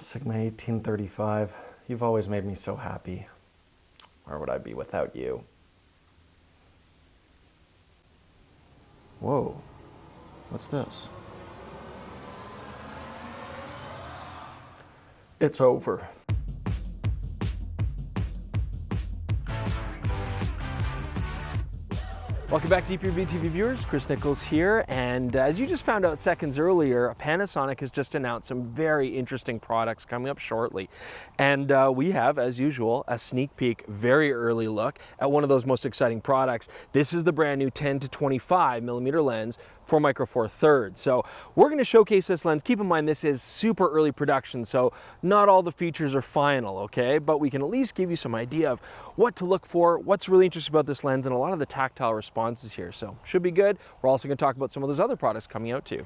Sigma 1835, you've always made me so happy. Where would I be without you? Whoa, what's this? It's over. Welcome back, DPReview TV viewers. Chris Nichols here, and as you just found out seconds earlier, Panasonic has just announced some very interesting products coming up shortly. And we have, as usual, a sneak peek, very early look at one of those most exciting products. This is the brand new 10 to 25 millimeter lens for Micro Four Thirds. So we're going to showcase this lens. Keep in mind this is super early production, so not all the features are final, okay? But we can at least give you some idea of what to look for, what's really interesting about this lens, and a lot of the tactile responses here. So should be good. We're also going to talk about some of those other products coming out too.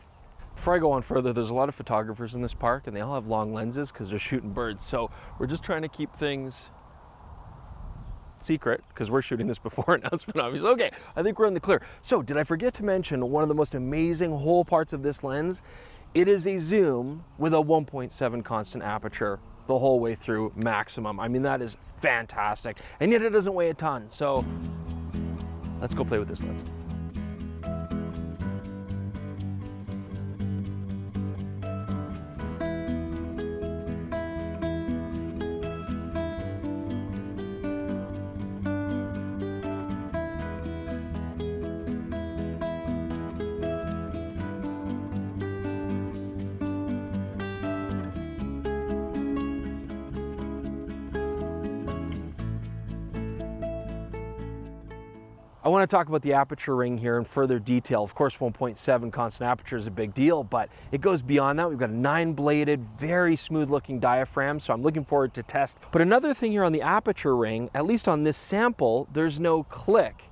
Before I go on further, there's a lot of photographers in this park, and they all have long lenses because they're shooting birds. So we're just trying to keep things secret because we're shooting this before announcement, obviously. Okay, I think we're in the clear. So did I forget to mention one of the most amazing whole parts of this lens? It is a zoom with a 1.7 constant aperture the whole way through maximum. I mean, that is fantastic. And yet it doesn't weigh a ton. So let's go play with this lens. I want to talk about the aperture ring here in further detail. Of course, 1.7 constant aperture is a big deal, but it goes beyond that. We've got a 9-bladed, very smooth looking diaphragm, so I'm looking forward to test. But another thing here on the aperture ring, at least on this sample, there's no click.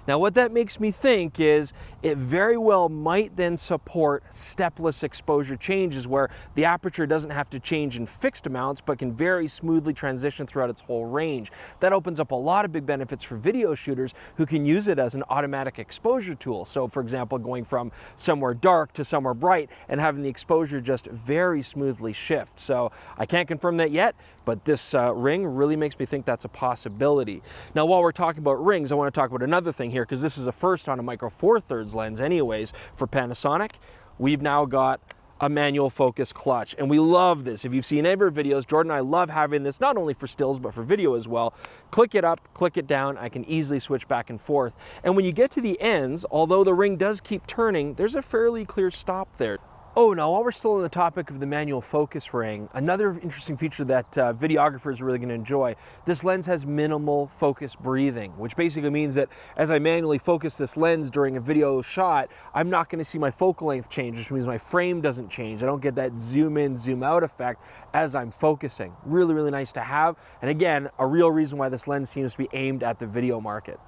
Now what that makes me think is it very well might then support stepless exposure changes where the aperture doesn't have to change in fixed amounts but can very smoothly transition throughout its whole range. That opens up a lot of big benefits for video shooters who can use it as an automatic exposure tool. So for example, going from somewhere dark to somewhere bright and having the exposure just very smoothly shift. So I can't confirm that yet, but this ring really makes me think that's a possibility. Now while we're talking about rings, I want to talk about another thing here, because this is a first on a Micro Four Thirds lens anyways for Panasonic. We've now got a manual focus clutch, and we love this. If you've seen any of our videos, Jordan and I love having this not only for stills but for video as well. Click it up, click it down, I can easily switch back and forth. And when you get to the ends, although the ring does keep turning, there's a fairly clear stop there. Oh, now while we're still on the topic of the manual focus ring, another interesting feature that videographers are really going to enjoy, this lens has minimal focus breathing, which basically means that as I manually focus this lens during a video shot, I'm not going to see my focal length change, which means my frame doesn't change. I don't get that zoom in, zoom out effect as I'm focusing. Really, really nice to have. And again, a real reason why this lens seems to be aimed at the video market.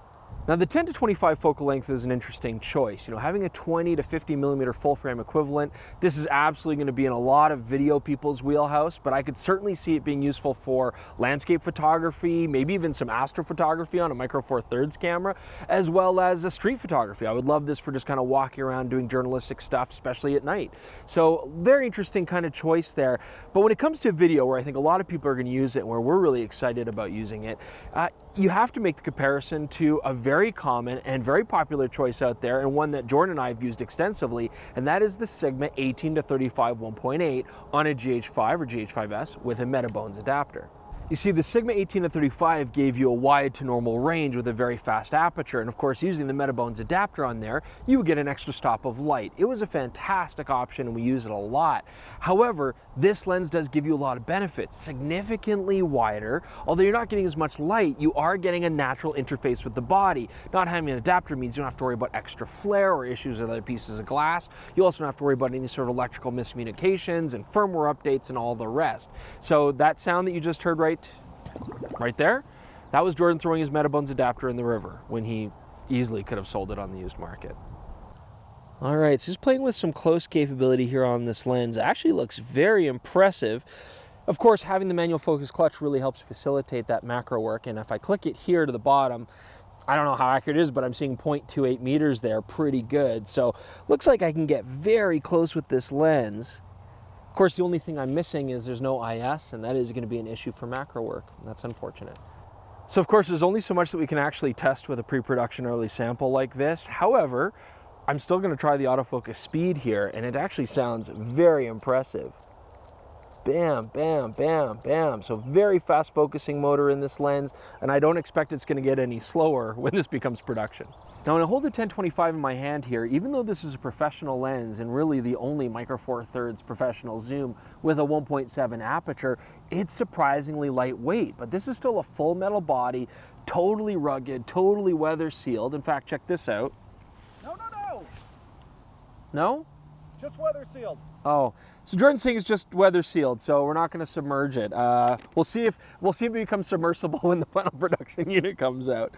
Now the 10 to 25 focal length is an interesting choice. You know, having a 20 to 50 millimeter full frame equivalent, this is absolutely going to be in a lot of video people's wheelhouse, but I could certainly see it being useful for landscape photography, maybe even some astrophotography on a Micro Four Thirds camera, as well as a street photography. I would love this for just kind of walking around doing journalistic stuff, especially at night. So very interesting kind of choice there. But when it comes to video, where I think a lot of people are going to use it and where we're really excited about using it, you have to make the comparison to a very common and very popular choice out there, and one that Jordan and I have used extensively, and that is the Sigma 18 to 35 1.8 on a GH5 or GH5S with a Metabones adapter. You see, the Sigma 18 to 35 gave you a wide to normal range with a very fast aperture, and of course using the Metabones adapter on there, you would get an extra stop of light. It was a fantastic option and we use it a lot. However, this lens does give you a lot of benefits. Significantly wider, although you're not getting as much light, you are getting a natural interface with the body. Not having an adapter means you don't have to worry about extra flare or issues with other pieces of glass. You also don't have to worry about any sort of electrical miscommunications and firmware updates and all the rest. So that sound that you just heard right there, that was Jordan throwing his Metabones adapter in the river when he easily could have sold it on the used market. All right, so just playing with some close capability here on this lens. It actually looks very impressive. Of course, having the manual focus clutch really helps facilitate that macro work, and if I click it here to the bottom, I don't know how accurate it is, but I'm seeing 0.28 meters there, pretty good. So looks like I can get very close with this lens Of course, the only thing I'm missing is there's no IS, and that is going to be an issue for macro work. That's unfortunate. So of course, there's only so much that we can actually test with a pre-production early sample like this. However, I'm still going to try the autofocus speed here, and it actually sounds very impressive. Bam, bam, bam, bam. So very fast focusing motor in this lens, and I don't expect it's going to get any slower when this becomes production. Now when I hold the 10-25 in my hand here, even though this is a professional lens and really the only micro four thirds professional zoom with a 1.7 aperture, it's surprisingly lightweight, but this is still a full metal body, totally rugged, totally weather sealed. In fact, check this out. No. No? Just weather sealed. Oh, so Jordan's saying it's just weather sealed, so we're not going to submerge it. We'll see if it becomes submersible when the final production unit comes out.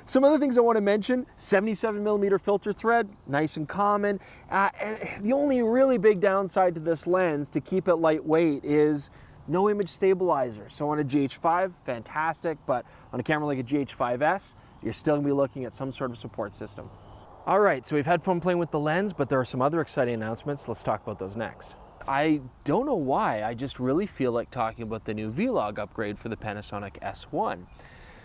Some other things I want to mention: 77mm filter thread, nice and common. And the only really big downside to this lens, to keep it lightweight, is no image stabilizer. So on a GH5, fantastic, but on a camera like a GH5S, you're still going to be looking at some sort of support system. All right, so we've had fun playing with the lens, but there are some other exciting announcements. Let's talk about those next. I don't know why, I just really feel like talking about the new V-Log upgrade for the Panasonic S1.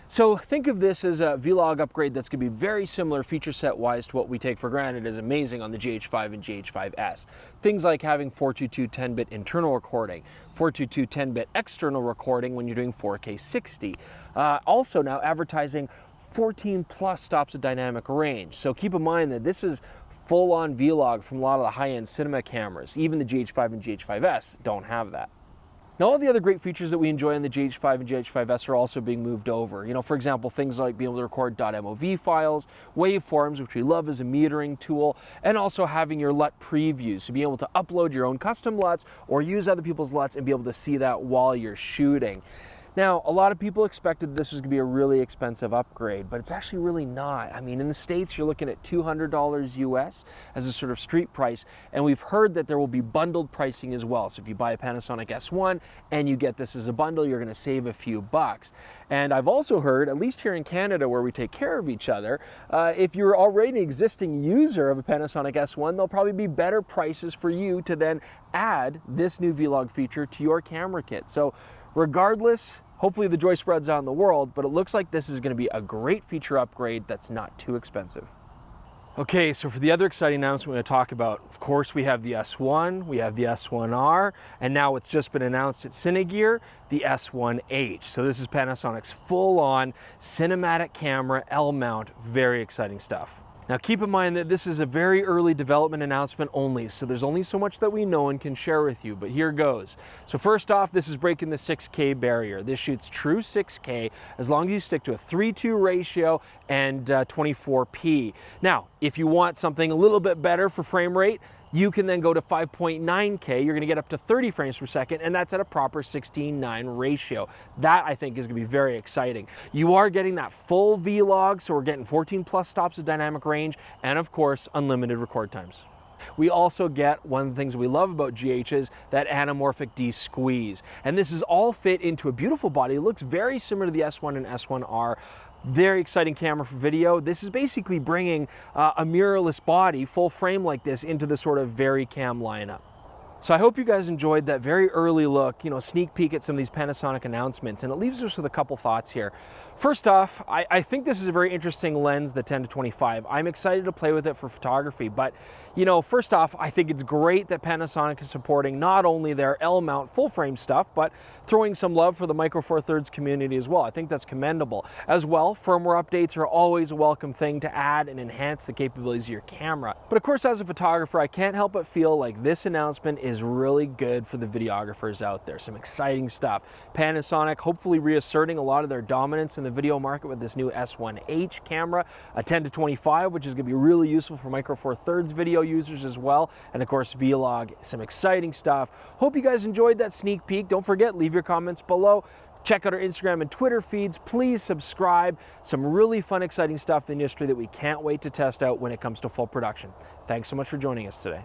So think of this as a V-Log upgrade that's going to be very similar feature set wise to what we take for granted as amazing on the GH5 and GH5S. Things like having 422 10-bit internal recording, 422 10-bit external recording when you're doing 4K 60. Also now advertising 14 plus stops of dynamic range. So keep in mind that this is full-on V-Log from a lot of the high-end cinema cameras. Even the GH5 and GH5S don't have that. Now, all the other great features that we enjoy on the GH5 and GH5S are also being moved over. You know, for example, things like being able to record .mov files, waveforms, which we love as a metering tool, and also having your LUT previews, so being able to upload your own custom LUTs or use other people's LUTs and be able to see that while you're shooting. Now, a lot of people expected this was going to be a really expensive upgrade, but it's actually really not. I mean, in the States, you're looking at $200 US as a sort of street price, and we've heard that there will be bundled pricing as well. So if you buy a Panasonic S1 and you get this as a bundle, you're going to save a few bucks. And I've also heard, at least here in Canada where we take care of each other, if you're already an existing user of a Panasonic S1, there'll probably be better prices for you to then add this new V-Log feature to your camera kit. So regardless, hopefully the joy spreads out in the world, but it looks like this is going to be a great feature upgrade that's not too expensive. Okay, so for the other exciting announcement we're going to talk about, of course, we have the S1, we have the S1R, and now it's just been announced at Cine Gear, the S1H. So this is Panasonic's full-on cinematic camera L-mount, very exciting stuff. Now keep in mind that this is a very early development announcement only, so there's only so much that we know and can share with you, but here goes. So first off, this is breaking the 6K barrier. This shoots true 6K as long as you stick to a 3:2 ratio and 24p. Now, if you want something a little bit better for frame rate, you can then go to 5.9K. You're going to get up to 30 frames per second, and that's at a proper 16:9 ratio. That, I think, is going to be very exciting. You are getting that full V-Log, so we're getting 14 plus stops of dynamic range, and of course, unlimited record times. We also get one of the things we love about GHs, that anamorphic de-squeeze. And this is all fit into a beautiful body. It looks very similar to the S1 and S1R. Very exciting camera for video. This is basically bringing a mirrorless body, full frame like this, into the sort of VariCam lineup. So I hope you guys enjoyed that very early look, sneak peek at some of these Panasonic announcements, and it leaves us with a couple thoughts here. First off, I think this is a very interesting lens, the 10-25. I'm excited to play with it for photography, but first off, I think it's great that Panasonic is supporting not only their L-mount full-frame stuff, but throwing some love for the Micro Four Thirds community as well. I think that's commendable. As well, firmware updates are always a welcome thing to add and enhance the capabilities of your camera. But of course, as a photographer, I can't help but feel like this announcement is really good for the videographers out there. Some exciting stuff. Panasonic hopefully reasserting a lot of their dominance in the video market with this new S1H camera, a 10-25, which is going to be really useful for Micro Four Thirds video users as well, and of course V-Log. Some exciting stuff. Hope you guys enjoyed that sneak peek. Don't forget, leave your comments below. Check out our Instagram and Twitter feeds. Please subscribe. Some really fun, exciting stuff in the industry that we can't wait to test out when it comes to full production. Thanks so much for joining us today.